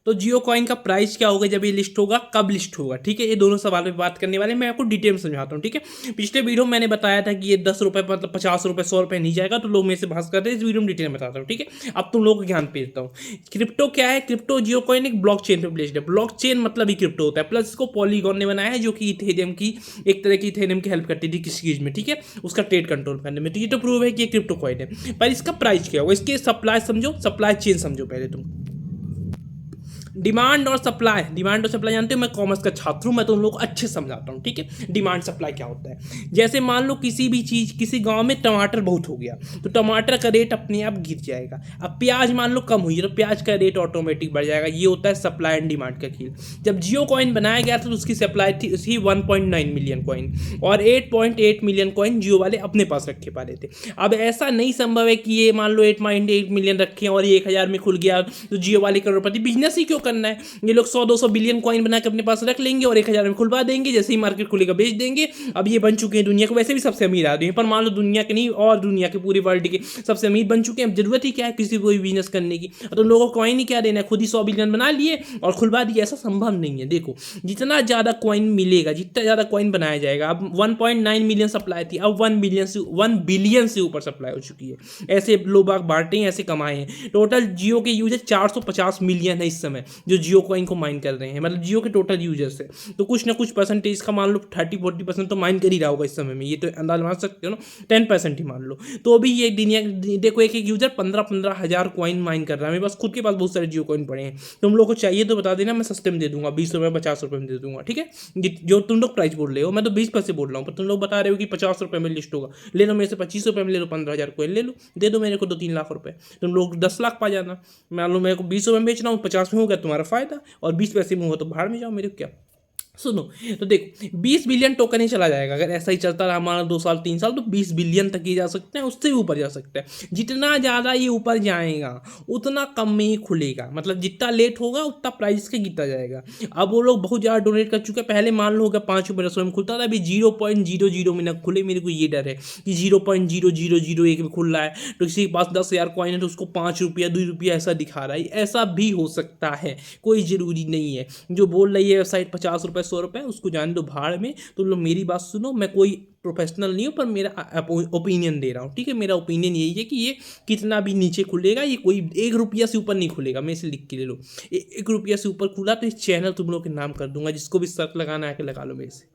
तो जियो कॉइन का प्राइस क्या होगा जब ये लिस्ट होगा, कब लिस्ट होगा, ठीक है, ये दोनों सवाल पे बात करने वाले हैं। मैं आपको डिटेल में समझाता हूँ, ठीक है। पिछले वीडियो में मैंने बताया था कि ये 10 रुपये मतलब 50 रुपये 100 रुपये नहीं जाएगा, तो लोग मेरे से बहस करते हैं। इस वीडियो में डिटेल में बताता हूँ, ठीक है। अब तुम लोगों को ज्ञान भेजता हूँ। क्रिप्टो क्या है? क्रिप्टो जियो कॉइन एक ब्लॉक चेन पे बेस्ड है। ब्लॉक चेन मतलब ही क्रिप्टो होता है, प्लस इसको पॉलीगॉन ने बनाया है, जो कि इथेरियम की एक तरह की इथेरियम की हेल्प करती थी किसी चीज़ में, ठीक है, उसका ट्रेड कंट्रोल करने में। तो ये तो प्रूव है कि ये क्रिप्टो कॉइन है। पर इसका प्राइस क्या होगा, इसके सप्लाई समझो, सप्लाई चेन समझो पहले तुम। डिमांड और सप्लाई, डिमांड और सप्लाई जानते हो, मैं कॉमर्स का छात्र हूँ, मैं तो उन लोगों को अच्छे से समझाता हूँ, ठीक है। डिमांड सप्लाई क्या होता है, जैसे मान लो किसी भी चीज़, किसी गांव में टमाटर बहुत हो गया, तो टमाटर का रेट अपने आप गिर जाएगा। अब प्याज मान लो कम हुई है, तो प्याज का रेट ऑटोमेटिक बढ़ जाएगा। ये होता है सप्लाई एंड डिमांड का खेल। जब जियो कॉइन बनाया गया था तो उसकी सप्लाई थी उसकी 1.9 मिलियन कॉइन, और 8.8 मिलियन कॉइन जियो वाले अपने पास रखे पा रहे थे। अब ऐसा नहीं संभव है कि ये मान लो 8.8 मिलियन रखे और ये 1000 में खुल गया तो जियो वाले करोड़पति। बिजनेस ही क्यों करना है, ये लोग 100-200 बिलियन कॉइन बना के अपने पास रख लेंगे और 1000 में खुलवा देंगे, जैसे ही मार्केट खुलेगा बेच देंगे। अब ये बन चुके हैं दुनिया को वैसे भी सबसे अमीर आदमी, पर मान लो दुनिया के नहीं और दुनिया के पूरी वर्ल्ड के सबसे अमीर बन चुके हैं। अब जरूरत ही क्या है किसी को भी बिजनेस करने की, तो लोगों को कॉइन ही क्या देना है, खुद ही 100 बिलियन बना लिए और खुलवा दिए। ऐसा संभव नहीं है। देखो जितना ज़्यादा कॉइन मिलेगा, जितना ज़्यादा कॉइन बनाया जाएगा, अब 1.9 मिलियन सप्लाई थी, अब 1 बिलियन से ऊपर सप्लाई हो चुकी है। ऐसे लोग बांटे हैं, ऐसे कमाए हैं। टोटल जियो के यूजर 450 मिलियन है इस समय जो जियो कॉइन को माइन कर रहे हैं, मतलब जियो के टोटल यूजर्स है। तो कुछ ना कुछ परसेंटेज का मान लो 30-40% तो माइन कर ही रहा होगा इस समय में, ये तो अंदाजा मान सकते हो ना, 10% ही मान लो। तो अभी ये दुनिया देखो एक एक यूजर 15-15 हज़ार कॉइन माइन कर रहा है। मेरे पास खुद के पास बहुत सारे जियो कॉइन पड़े हैं। तुम लोग को चाहिए तो बता देना, मैं सस्ते में दे दूंगा, 20 रुपये 50 रुपये में दे दूंगा, ठीक है। जो तुम लोग प्राइस बोल रहे हो, मैं तो 20 पैसे बोल रहा हूँ, पर तुम लोग बता रहे हो कि 50 रुपये में लिस्ट होगा। ले लो मेरे से 25 रुपये में ले लो, 15,000 कॉइन ले लो, दे दो मेरे को 2-3 लाख रुपए। तुम लोग 10 लाख पा जाना। मान लो मेरे को 20 रुपये में बेच रहा हूँ, 50 में हो गया तुम्हारा फायदा, और 20 पैसे में हो तो बाहर में जाओ, मेरे को क्या। सुनो, तो देखो 20 बिलियन टोकन ही चला जाएगा अगर ऐसा ही चलता रहा हमारा 2 साल 3 साल, तो 20 बिलियन तक ही जा सकते हैं, उससे भी ऊपर जा सकते हैं। जितना ज़्यादा ये ऊपर जाएगा उतना कम में ही खुलेगा, मतलब जितना लेट होगा उतना प्राइस के गिरता जाएगा। अब वो लोग बहुत ज़्यादा डोनेट कर चुके हैं। पहले मान लो हो गया 5 रुपये 10 रुपये में खुलता था, अभी 0.00 में ना खुले। मेरे को ये डर है कि 0.0001 में खुल रहा है, तो किसी के पास 10,000 कॉइन है तो उसको 5 रुपया 2 रुपया ऐसा दिखा रहा है। ऐसा भी हो सकता है, कोई ज़रूरी नहीं है। जो बोल रही है वेबसाइट 50 रुपये 100 रुपये, उसको जान दो भाड़ में। तुम लोग मेरी बात सुनो, मैं कोई प्रोफेशनल नहीं हूँ, पर मेरा ओपिनियन दे रहा हूँ, ठीक है। मेरा ओपिनियन यही है कि ये कितना भी नीचे खुलेगा, ये कोई 1 रुपया से ऊपर नहीं खुलेगा। मैं इसे लिख के ले लो, 1 रुपया से ऊपर खुला तो इस चैनल तुम लोग के नाम कर दूंगा। जिसको भी शर्त लगाना है कि लगा लो मेरे से।